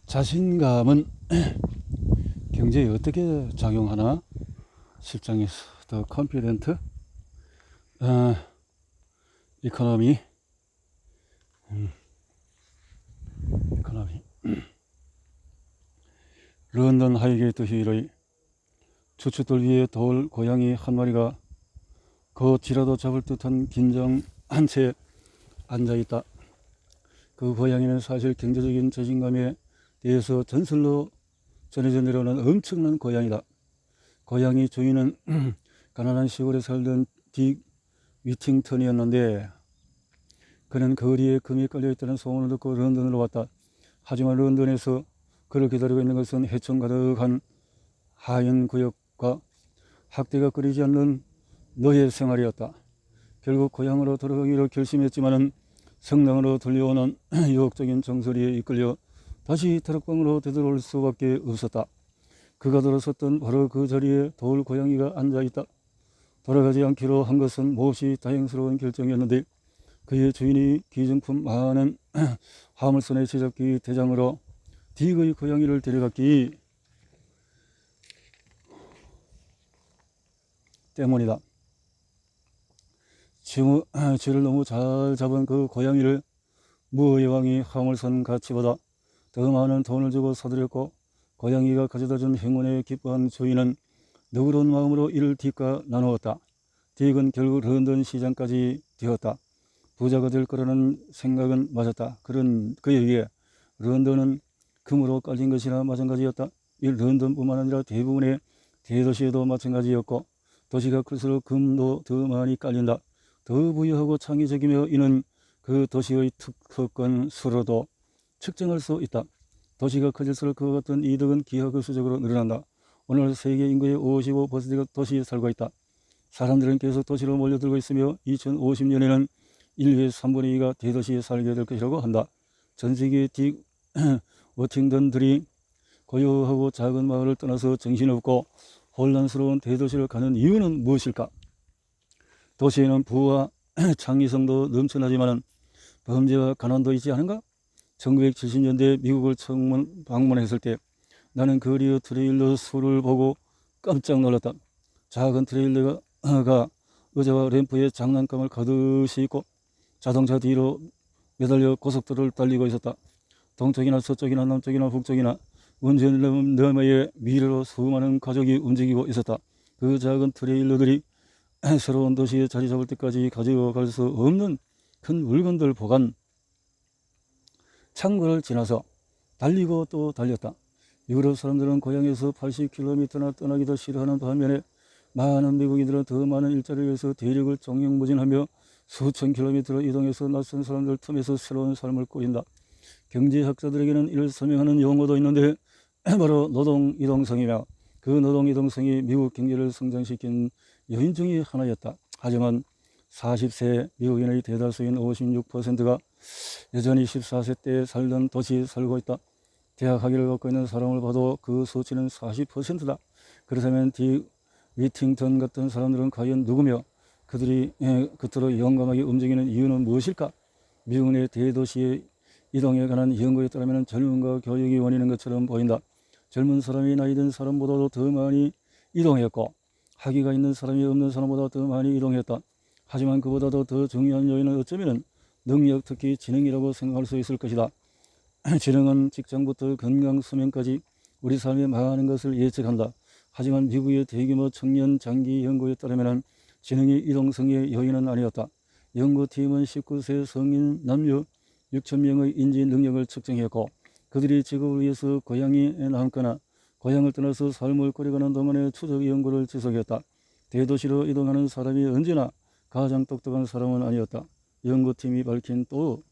자신감은 경제에 어떻게 작용하나? 실장에서 더 컨피던트 이코노미 이코노미 런던 하이게이트 힐의 추추돌 위에 돌 고양이 한 마리가 거지라도 잡을 듯한 긴장한 채 앉아있다. 그 고양이는 사실 경제적인 자신감에 대해서 전설로 전해져 내려오는 엄청난 고양이다. 고양이 주인은 가난한 시골에 살던 딕 위팅턴이었는데 그는 거리에 금이 깔려있다는 소문을 듣고 런던으로 왔다. 하지만 런던에서 그를 기다리고 있는 것은 해충 가득한 하인 구역과 학대가 끊이지 않는 노예 생활이었다. 결국 고향으로 돌아가기로 결심했지만은 성당으로 들려오는 유혹적인 정서리에 이끌려 다시 다락방으로 되돌아올 수밖에 없었다. 그가 들어섰던 바로 그 자리에 돌 고양이가 앉아있다. 돌아가지 않기로 한 것은 몹시 다행스러운 결정이었는데 그의 주인이 기증품 많은 화물선의 제작기 대장으로 딕의 고양이를 데려갔기 때문이다. 쥐를 너무 잘 잡은 그 고양이를 무여왕이 화물선 가치보다 더 많은 돈을 주고 사들였고 고양이가 가져다준 행운에 기뻐한 주인은 너그러운 마음으로 이를 딕과 나누었다. 딕은 결국 런던 시장까지 되었다. 부자가 될 거라는 생각은 맞았다. 그에 의해 런던은 금으로 깔린 것이나 마찬가지였다. 이 런던뿐만 아니라 대부분의 대도시에도 마찬가지였고 도시가 클수록 금도 더 많이 깔린다. 더 부유하고 창의적이며 이는 그 도시의 특허권 수로도 측정할 수 있다. 도시가 커질수록 그와 같은 이득은 기하급수적으로 늘어난다. 오늘 세계 인구의 55%가 도시에 살고 있다. 사람들은 계속 도시로 몰려들고 있으며 2050년에는 인류의 3분의 2가 대도시에 살게 될 것이라고 한다. 전 세계의 딕 워팅턴들이 고요하고 작은 마을을 떠나서 정신없고 혼란스러운 대도시를 가는 이유는 무엇일까? 도시에는 부와 창의성도 넘쳐나지만 범죄와 가난도 있지 않은가? 1970년대 미국을 처음 방문했을 때 나는 거리의 트레일러 수를 보고 깜짝 놀랐다. 작은 트레일러가 의자와 램프에 장난감을 가득 싣고 자동차 뒤로 매달려 고속도로를 달리고 있었다. 동쪽이나 서쪽이나 남쪽이나 북쪽이나 운전 너머의 미래로 수많은 가족이 움직이고 있었다. 그 작은 트레일러들이 새로운 도시에 자리 잡을 때까지 가져갈 수 없는 큰 물건들 보관 창고를 지나서 달리고 또 달렸다. 유럽 사람들은 고향에서 80km나 떠나기도 싫어하는 반면에 많은 미국인들은 더 많은 일자리를 위해서 대륙을 종횡무진하며 수천 킬로미터로 이동해서 낯선 사람들 틈에서 새로운 삶을 꾸린다. 경제학자들에게는 이를 설명하는 용어도 있는데 바로 노동이동성이며 그 노동이동성이 미국 경제를 성장시킨 요인 중의 하나였다. 하지만 40세 미국인의 대다수인 56%가 여전히 14세 때 살던 도시에 살고 있다. 대학 학위를 갖고 있는 사람을 봐도 그 수치는 40%다. 그렇다면 딕 위팅턴 같은 사람들은 과연 누구며 그들이 그토록 용감하게 움직이는 이유는 무엇일까? 미국 내 대도시의 이동에 관한 연구에 따르면 젊음과 교육이 원인인 것처럼 보인다. 젊은 사람이 나이 든 사람보다도 더 많이 이동했고 학위가 있는 사람이 없는 사람보다 더 많이 이동했다. 하지만 그보다도 더 중요한 요인은 어쩌면 능력, 특히 지능이라고 생각할 수 있을 것이다. 지능은 직장부터 건강, 수명까지 우리 삶의 많은 것을 예측한다. 하지만 미국의 대규모 청년 장기 연구에 따르면 지능이 이동성의 요인은 아니었다. 연구팀은 19세 성인 남녀 6,000명의 인지 능력을 측정했고 그들이 직업을 위해서 고향에 남거나 고향을 떠나서 삶을 꾸려가는 동안의 추적 연구를 지속했다. 대도시로 이동하는 사람이 언제나 가장 똑똑한 사람은 아니었다. 연구팀이 밝힌 또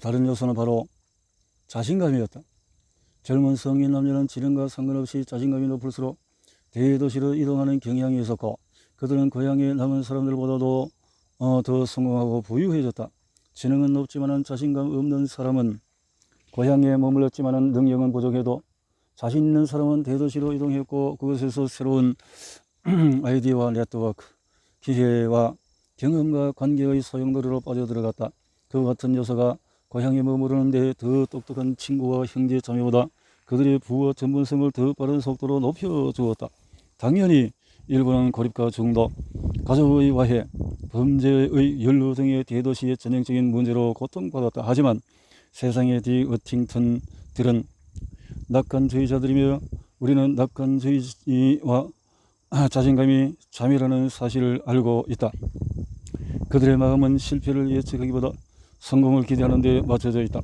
다른 요소는 바로 자신감이었다. 젊은 성인 남녀는 지능과 상관없이 자신감이 높을수록 대도시로 이동하는 경향이 있었고 그들은 고향에 남은 사람들보다도 더 성공하고 부유해졌다. 지능은 높지만 자신감 없는 사람은 고향에 머물렀지만 능력은 부족해도 자신 있는 사람은 대도시로 이동했고 그곳에서 새로운 아이디어와 네트워크, 기회와 경험과 관계의 소용돌이로 빠져들어갔다. 그 같은 요소가 고향에 머무르는데 더 똑똑한 친구와 형제 자매보다 그들의 부와 전문성을 더 빠른 속도로 높여주었다. 당연히 일부는 고립과 중독, 가족의 와해, 범죄의 연루 등의 대도시의 전형적인 문제로 고통받았다. 하지만 세상의 디어팅턴들은 낙관주의자들이며 우리는 낙관주의와 자신감이 잠이라는 사실을 알고 있다. 그들의 마음은 실패를 예측하기보다 성공을 기대하는 데 맞춰져 있다.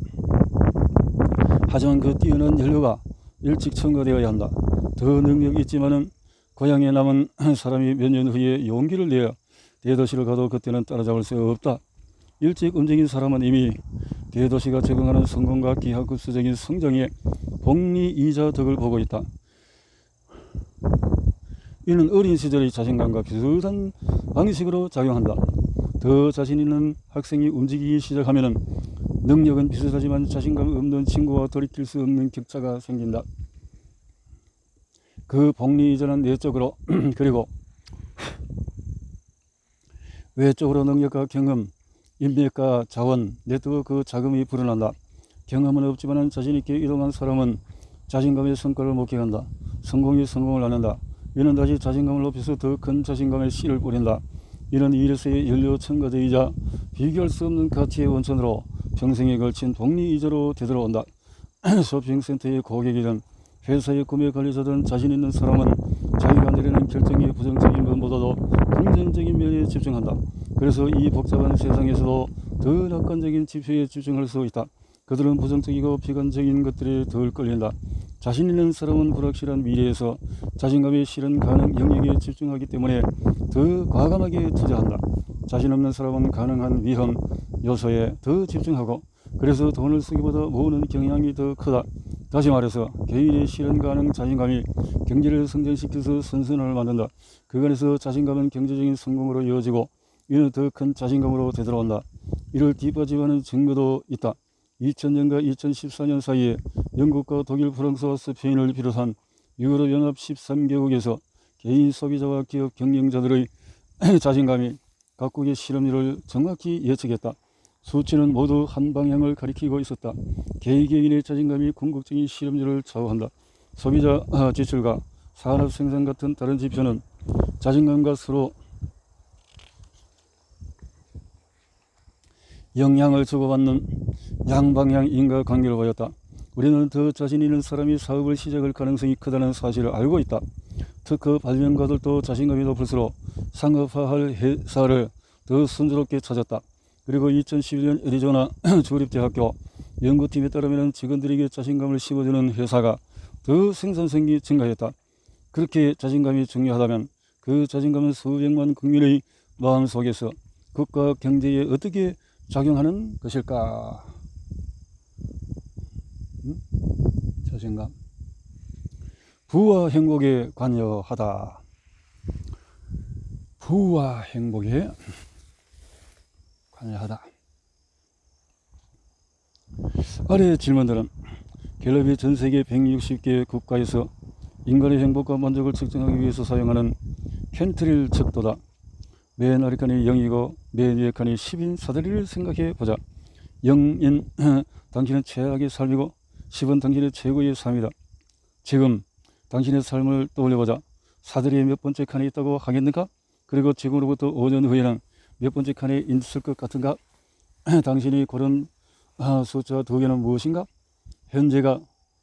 하지만 그 뛰어난 연료가 일찍 첨가되어야 한다. 더 능력이 있지만은 고향에 남은 사람이 몇 년 후에 용기를 내어 대도시를 가도 그때는 따라잡을 수 없다. 일찍 움직인 사람은 이미 대도시가 제공하는 성공과 기하급수적인 성장의 복리이자 덕을 보고 있다. 이는 어린 시절의 자신감과 비슷한 방식으로 작용한다. 더 자신 있는 학생이 움직이기 시작하면 능력은 비슷하지만 자신감 없는 친구와 돌이킬 수 없는 격차가 생긴다. 그 복리이자는 내적으로 그리고 외적으로 능력과 경험, 인맥과 자원, 네트워크 그 자금이 불어난다. 경험은 없지만 자신있게 이동한 사람은 자신감의 성과를 목격한다. 성공이 성공을 나눈다. 이는 다시 자신감을 높여서 더 큰 자신감의 씨를 뿌린다. 이는 이래서의 연료 첨가제이자 비교할 수 없는 가치의 원천으로 평생에 걸친 복리이자로 되돌아온다. 쇼핑센터의 고객이든 회사의 구매 관리자든 자신 있는 사람은 자기가 내리는 결정이 부정적인 것보다도 긍정적인 면에 집중한다. 그래서 이 복잡한 세상에서도 더 낙관적인 지표에 집중할 수 있다. 그들은 부정적이고 비관적인 것들에 덜 끌린다. 자신 있는 사람은 불확실한 미래에서 자신감이 실현 가능 영역에 집중하기 때문에 더 과감하게 투자한다. 자신 없는 사람은 가능한 위험 요소에 더 집중하고 그래서 돈을 쓰기보다 모으는 경향이 더 크다. 다시 말해서 개인의 실현 가능 자신감이 경제를 성장시켜서 선순환을 만든다. 그간에서 자신감은 경제적인 성공으로 이어지고 이는 더 큰 자신감으로 되돌아온다. 이를 뒷받침하는 증거도 있다. 2000년과 2014년 사이에 영국과 독일, 프랑스와 스페인을 비롯한 유럽연합 13개국에서 개인 소비자와 기업 경영자들의 자신감이 각국의 실업률을 정확히 예측했다. 수치는 모두 한 방향을 가리키고 있었다. 개개인의 자신감이 궁극적인 실업률을 좌우한다. 소비자 지출과 산업 생산 같은 다른 지표는 자신감과 서로 영향을 주고받는 양방향 인과관계를 보였다. 우리는 더 자신 있는 사람이 사업을 시작할 가능성이 크다는 사실을 알고 있다. 특허 발명가들도 자신감이 높을수록 상업화할 회사를 더 순조롭게 찾았다. 그리고 2012년 애리조나 주립대학교 연구팀에 따르면 직원들에게 자신감을 심어주는 회사가 더 생산성이 증가했다. 그렇게 자신감이 중요하다면 그 자신감은 수백만 국민의 마음속에서 국가 경제에 어떻게 작용하는 것일까? 자신감. 부와 행복에 관여하다. 부와 행복에 관여하다. 아래의 질문들은 갤럽이 전 세계 160개 국가에서 인간의 행복과 만족을 측정하기 위해서 사용하는 켄트릴 척도다. 맨 아래 칸이 0이고 맨 위에 칸이 10인 사다리를 생각해 보자. 0인 당신은 최악의 삶이고 10은 당신의 최고의 삶이다. 지금 당신의 삶을 떠올려보자. 사다리에 몇 번째 칸에 있다고 하겠는가? 그리고 지금으로부터 5년 후에는 몇 번째 칸에 있을 것 같은가? 당신이 고른 숫자 2개는 무엇인가? 현재가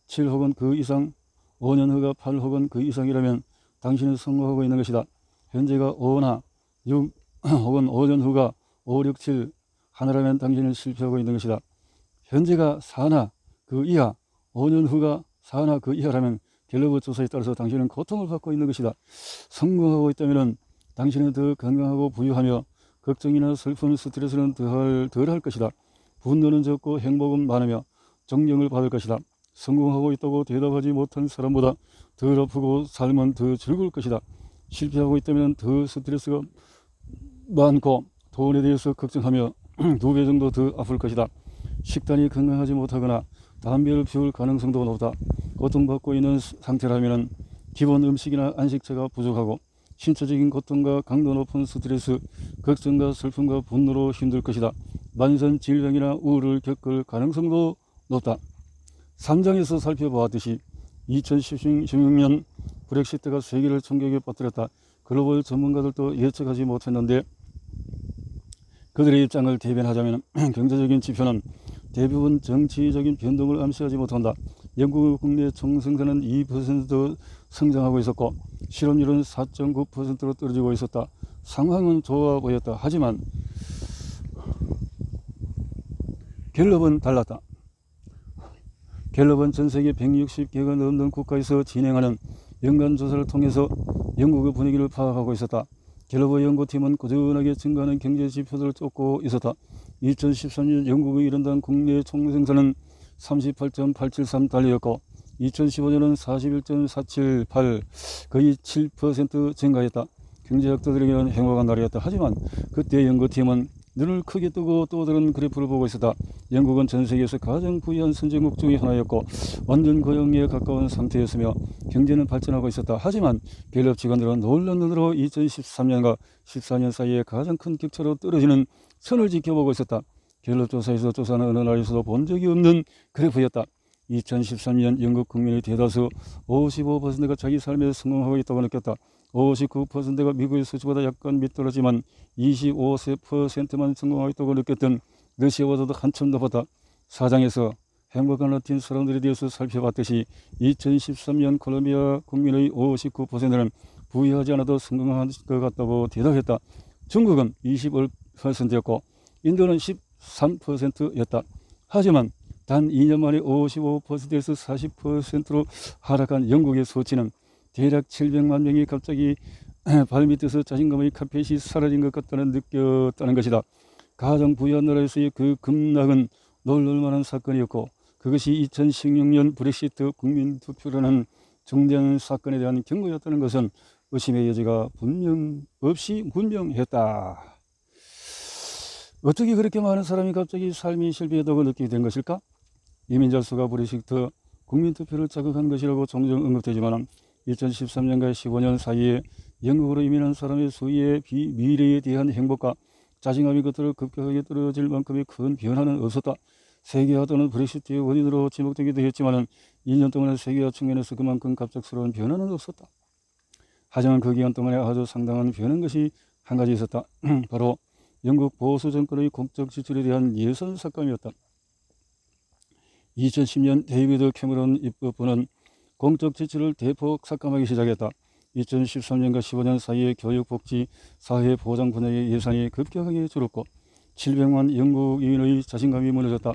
7 혹은 그 이상, 5년 후가 8 혹은 그 이상이라면 당신은 성공하고 있는 것이다. 현재가 5나 6 혹은 5년 후가 5, 6, 7 하나라면 당신은 실패하고 있는 것이다. 현재가 4나 그 이하, 5년 후가 4나 그 이하라면 갤러브 조사에 따라서 당신은 고통을 받고 있는 것이다. 성공하고 있다면 당신은 더 건강하고 부유하며 걱정이나 슬픔, 스트레스는 덜할 것이다. 분노는 적고 행복은 많으며 존경을 받을 것이다. 성공하고 있다고 대답하지 못한 사람보다 덜 아프고 삶은 더 즐거울 것이다. 실패하고 있다면 더 스트레스가 많고 돈에 대해서 걱정하며 2배 정도 더 아플 것이다. 식단이 건강하지 못하거나 담배를 피울 가능성도 높다. 고통받고 있는 상태라면 기본 음식이나 안식처가 부족하고 신체적인 고통과 강도 높은 스트레스, 걱정과 슬픔과 분노로 힘들 것이다. 만성 질병이나 우울을 겪을 가능성도 높다. 3장에서 살펴보았듯이 2016년 브렉시트가 세계를 충격에 빠뜨렸다. 글로벌 전문가들도 예측하지 못했는데 그들의 입장을 대변하자면 경제적인 지표는 대부분 정치적인 변동을 암시하지 못한다. 영국 국내 총생산은 2% 성장하고 있었고 실업률은 4.9%로 떨어지고 있었다. 상황은 좋아 보였다. 하지만 갤럽은 달랐다. 갤럽은 전세계 160개가 넘는 국가에서 진행하는 연간 조사를 통해서 영국의 분위기를 파악하고 있었다. 갤럽의 연구팀은 꾸준하게 증가하는 경제 지표들을 쫓고 있었다. 2013년 영국의 일원당 국내 총생산은 38.873 달러였고 2015년은 41.478 거의 7% 증가했다. 경제학자들에게는 행복한 날이었다. 하지만 그때 연구팀은 눈을 크게 뜨고 또 다른 그래프를 보고 있었다. 영국은 전 세계에서 가장 부유한 선진국 중의 하나였고 완전 고용에 가까운 상태였으며 경제는 발전하고 있었다. 하지만 갤럽 직원들은 놀란 눈으로 2013년과 14년 사이에 가장 큰 격차로 떨어지는 선을 지켜보고 있었다. 갤럽 조사에서 조사는 어느 나라에서도 본 적이 없는 그래프였다. 2013년 영국 국민의 대다수 55%가 자기 삶에 성공하고 있다고 느꼈다. 59%가 미국의 수치보다 약간 밑떨어지만 25%만 성공하고 있다고 느꼈던 러시아보다도 한참 높았다. 4장에서 행복한 라틴 사람들에 대해서 살펴봤듯이 2013년 콜롬비아 국민의 59%는 부유하지 않아도 성공한 것 같다고 대답했다. 중국은 21%였고 인도는 13%였다. 하지만 단 2년 만에 55%에서 40%로 하락한 영국의 수치는 대략 700만 명이 갑자기 발밑에서 자신감의 카펫이 사라진 것 같다는 느꼈다는 것이다. 가장 부유한 나라에서의 그 급락은 놀랄만한 사건이었고 그것이 2016년 브렉시트 국민투표라는 중대한 사건에 대한 경고였다는 것은 의심의 여지가 분명했다. 어떻게 그렇게 많은 사람이 갑자기 삶이 실패했다고 느끼게 된 것일까? 이민자수가 브렉시트 국민투표를 자극한 것이라고 종종 언급되지만 2013년과 15년 사이에 영국으로 이민한 사람의 수의 미래에 대한 행복과 자신감이 그토록 급격하게 떨어질 만큼의 큰 변화는 없었다. 세계화 또는 브렉시트의 원인으로 지목되기도 했지만 2년 동안의 세계화 측면에서 그만큼 갑작스러운 변화는 없었다. 하지만 그 기간 동안에 아주 상당한 변한 것이 한 가지 있었다. 바로 영국 보수 정권의 공적 지출에 대한 예산 삭감이었다. 2010년 데이비드 캐머런 입법부는 공적 지출을 대폭 삭감하기 시작했다. 2013년과 15년 사이에 교육, 복지, 사회 보장 분야의 예산이 급격하게 줄었고 700만 영국인의 자신감이 무너졌다.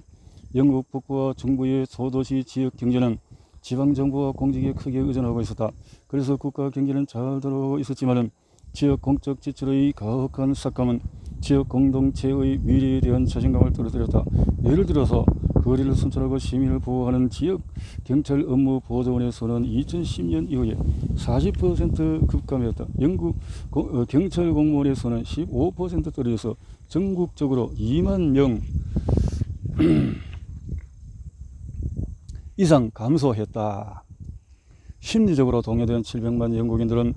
영국 북부와 중부의 소도시 지역 경제는 지방정부와 공직에 크게 의존하고 있었다. 그래서 국가 경제는 잘 돌아가고 있었지만 지역 공적 지출의 가혹한 삭감은 지역 공동체의 미래에 대한 자신감을 떨어뜨렸다. 예를 들어서 거리를 순찰하고 시민을 보호하는 지역 경찰 업무 보조원의 수는 2010년 이후에 40% 급감했다. 영국 경찰 공무원의 수는 15% 떨어져서 전국적으로 2만 명 이상 감소했다. 심리적으로 동요된 700만 영국인들은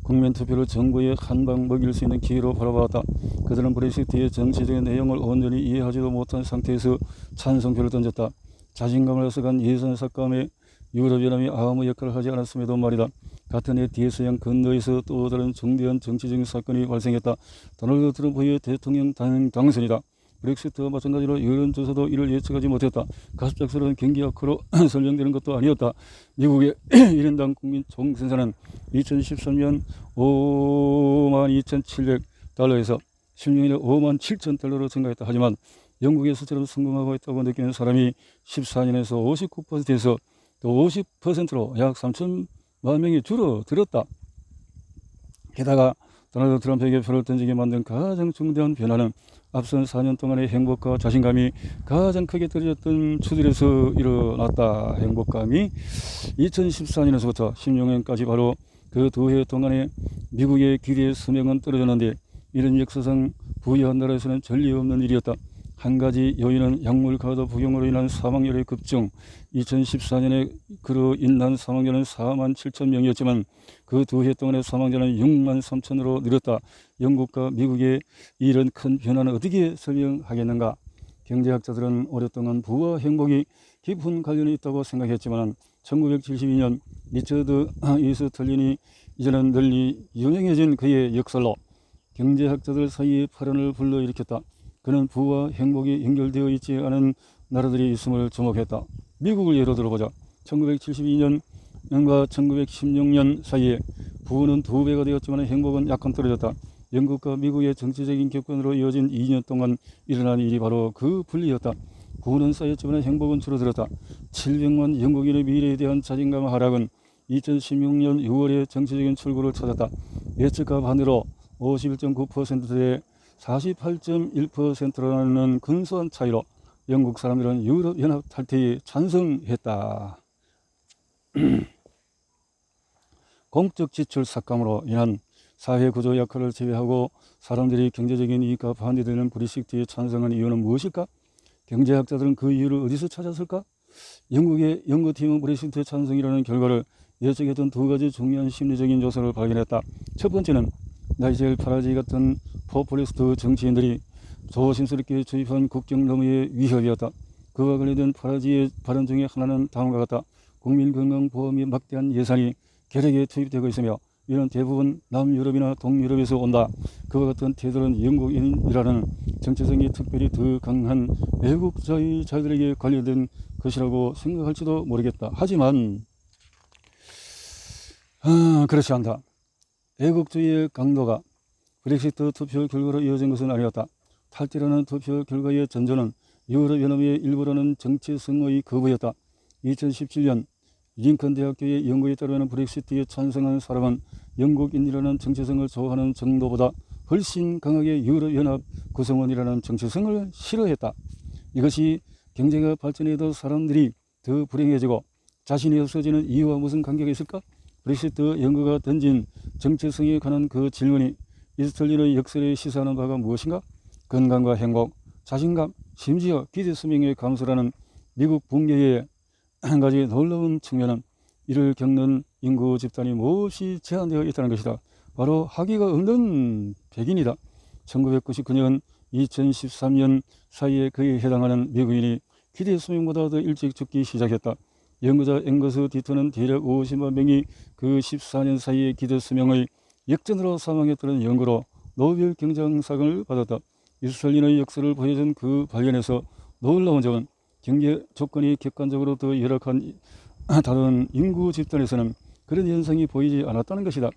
국민투표를 정부의 한방 먹일 수 있는 기회로 바라봤다. 그들은 브렉시트의 정치적인 내용을 온전히 이해하지도 못한 상태에서 찬성표를 던졌다. 자신감을 앗아간 예산 삭감에 유럽연합이 아무 역할을 하지 않았음에도 말이다. 같은 해 대서양 건너에서 또 다른 중대한 정치적인 사건이 발생했다. 도널드 트럼프의 대통령 당선이다. 브렉시트와 마찬가지로 여론조사도 이를 예측하지 못했다. 갑작스러운 경기 악화로 설명되는 것도 아니었다. 미국의 1인당 국민 총생산은 2013년 52,700달러에서 16년에 57,000달러로 증가했다. 하지만 영국에서처럼 성공하고 있다고 느끼는 사람이 14년에서 59%에서 또 50%로 약 3천만 명이 줄어들었다. 게다가 도널드 트럼프에게 표를 던지게 만든 가장 중대한 변화는 앞선 4년 동안의 행복과 자신감이 가장 크게 떨어졌던 추들에서 일어났다. 행복감이 2014년에서부터 16년까지 바로 그 두 해 동안에 미국의 기대 수명은 떨어졌는데 이런 역사상 부유한 나라에서는 전례 없는 일이었다. 한 가지 요인은 약물 과다 복용으로 인한 사망률의 급증. 2014년에 그로 인한 사망자는 4만 7천 명이었지만 그 두 해 동안의 사망자는 6만 3천으로 늘었다. 영국과 미국의 이런 큰 변화는 어떻게 설명하겠는가? 경제학자들은 오랫동안 부와 행복이 깊은 관련이 있다고 생각했지만 1972년 리처드 이스털린이 이제는 널리 유명해진 그의 역설로 경제학자들 사이에 파란을 불러일으켰다. 그는 부와 행복이 연결되어 있지 않은 나라들이 있음을 주목했다. 미국을 예로 들어보자. 1972년과 1916년 사이에 부는 2배가 되었지만 행복은 약간 떨어졌다. 영국과 미국의 정치적인 격변으로 이어진 2년 동안 일어난 일이 바로 그 분리였다. 부는 쌓였지만 행복은 줄어들었다. 700만 영국인의 미래에 대한 자신감 하락은 2016년 6월에 정치적인 출구를 찾았다. 예측과 반대로 51.9%대 48.1%라는 근소한 차이로 영국 사람들은 유럽연합 탈퇴에 찬성했다. 공적 지출 삭감으로 인한 사회구조 약화를 제외하고 사람들이 경제적인 이익과 반대되는 브렉시트에 찬성한 이유는 무엇일까? 경제학자들은 그 이유를 어디서 찾았을까? 영국의 연구팀은 브렉시트 찬성이라는 결과를 예측했던 두 가지 중요한 심리적인 요소를 발견했다. 첫 번째는 나이젤 파라지 같은 포퓰리스트 정치인들이 조심스럽게 주입한 국경 너머의 위협이었다. 그와 관련된 파라지의 발언 중에 하나는 다음과 같다. 국민건강보험의 막대한 예산이 계략에 투입되고 있으며 이는 대부분 남유럽이나 동유럽에서 온다. 그와 같은 태도는 영국인이라는 정체성이 특별히 더 강한 애국자의 자들에게 관련된 것이라고 생각할지도 모르겠다. 하지만 그렇지 않다. 애국주의의 강도가 브렉시트 투표 결과로 이어진 것은 아니었다. 탈퇴라는 투표 결과의 전조는 유럽연합의 일부라는 정체성의 거부였다. 2017년 링컨 대학교의 연구에 따르면 브렉시트에 찬성한 사람은 영국인이라는 정체성을 좋아하는 정도보다 훨씬 강하게 유럽연합 구성원이라는 정체성을 싫어했다. 이것이 경제가 발전해도 사람들이 더 불행해지고 자신이 없어지는 이유와 무슨 관계가 있을까? 브렉시트 연구가 던진 정체성에 관한 그 질문이 이스털린의 역설에 시사하는 바가 무엇인가? 건강과 행복, 자신감, 심지어 기대 수명의 감소라는 미국 붕괴의 한 가지 놀라운 측면은 이를 겪는 인구 집단이 몹시 제한되어 있다는 것이다. 바로 학위가 없는 백인이다. 1999년 2013년 사이에 그에 해당하는 미국인이 기대 수명보다 더 일찍 죽기 시작했다. 연구자 앵거스 디터는 대략 50만 명이 그 14년 사이에 기대 수명의 역전으로 사망했다는 연구로 노벨 경제상을 받았다. 이스털린의 역사를 보여준 그 발견에서 놀라운 점은 경제 조건이 객관적으로 더 열악한 다른 인구 집단에서는 그런 현상이 보이지 않았다는 것이다.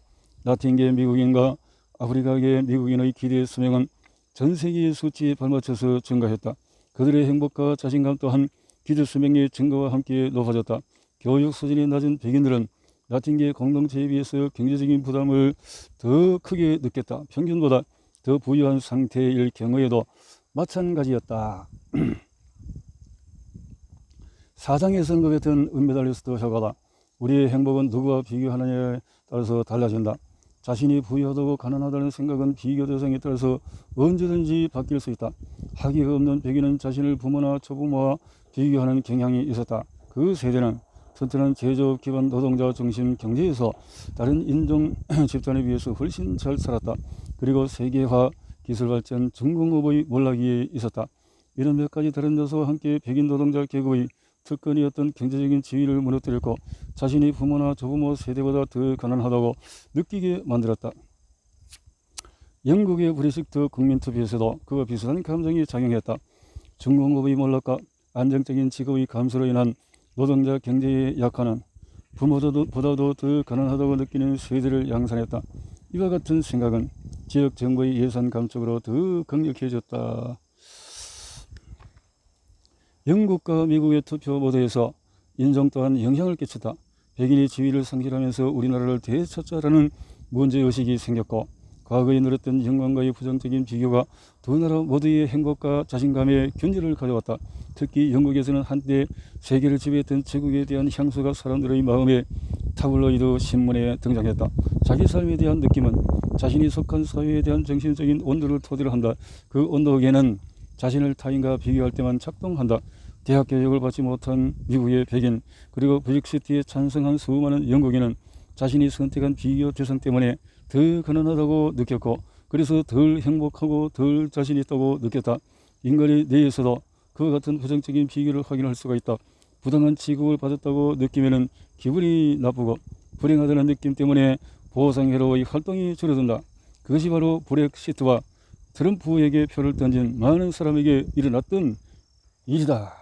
라틴계 미국인과 아프리카계 미국인의 기대 수명은 전 세계의 수치에 발맞춰서 증가했다. 그들의 행복과 자신감 또한 기대 수명의 증가와 함께 높아졌다. 교육 수준이 낮은 백인들은 라틴계 공동체에 비해서 경제적인 부담을 더 크게 느꼈다. 평균보다 더 부유한 상태일 경우에도 마찬가지였다. 사장의 선거 같은 은메달리스트 효과다. 우리의 행복은 누구와 비교하느냐에 따라서 달라진다. 자신이 부유하다고 가난하다는 생각은 비교 대상에 따라서 언제든지 바뀔 수 있다. 학위가 없는 백인은 자신을 부모나 조부모와 비교하는 경향이 있었다. 그 세대는 튼튼한 제조업 기반 노동자 중심 경제에서 다른 인종 집단에 비해서 훨씬 잘 살았다. 그리고 세계화, 기술 발전, 중공업의 몰락이 있었다. 이런 몇 가지 다른 요소와 함께 백인 노동자 계급의 특권이었던 경제적인 지위를 무너뜨렸고 자신이 부모나 조부모 세대보다 더 가난하다고 느끼게 만들었다. 영국의 브렉시트 국민투표에서도 그와 비슷한 감정이 작용했다. 중공업의 몰락과 안정적인 직업의 감소로 인한 노동자 경제의 약화는 부모보다도 더 가난하다고 느끼는 세대를 양산했다. 이와 같은 생각은 지역 정부의 예산 감축으로 더 강력해졌다. 영국과 미국의 투표 모두에서 인종 또한 영향을 끼쳤다. 백인이 지위를 상실하면서 우리나라를 되찾자라는 문제의식이 생겼고 과거에 누렸던 영광과의 부정적인 비교가 두 나라 모두의 행복과 자신감에 균열을 가져왔다. 특히 영국에서는 한때 세계를 지배했던 제국에 대한 향수가 사람들의 마음에 타블로이드 신문에 등장했다. 자기 삶에 대한 느낌은 자신이 속한 사회에 대한 정신적인 온도를 토대로 한다. 그 온도에는 자신을 타인과 비교할 때만 작동한다. 대학 교육을 받지 못한 미국의 백인, 그리고 브렉시트에 찬성한 수많은 영국인은 자신이 선택한 비교 대상 때문에 더 가난하다고 느꼈고, 그래서 덜 행복하고 덜 자신 있다고 느꼈다. 인간의 뇌에서도 그와 같은 부정적인 비교를 확인할 수가 있다. 부당한 취급을 받았다고 느끼면 기분이 나쁘고, 불행하다는 느낌 때문에 보상회로의 활동이 줄어든다. 그것이 바로 브렉시트와 트럼프에게 표를 던진 많은 사람에게 일어났던 일이다.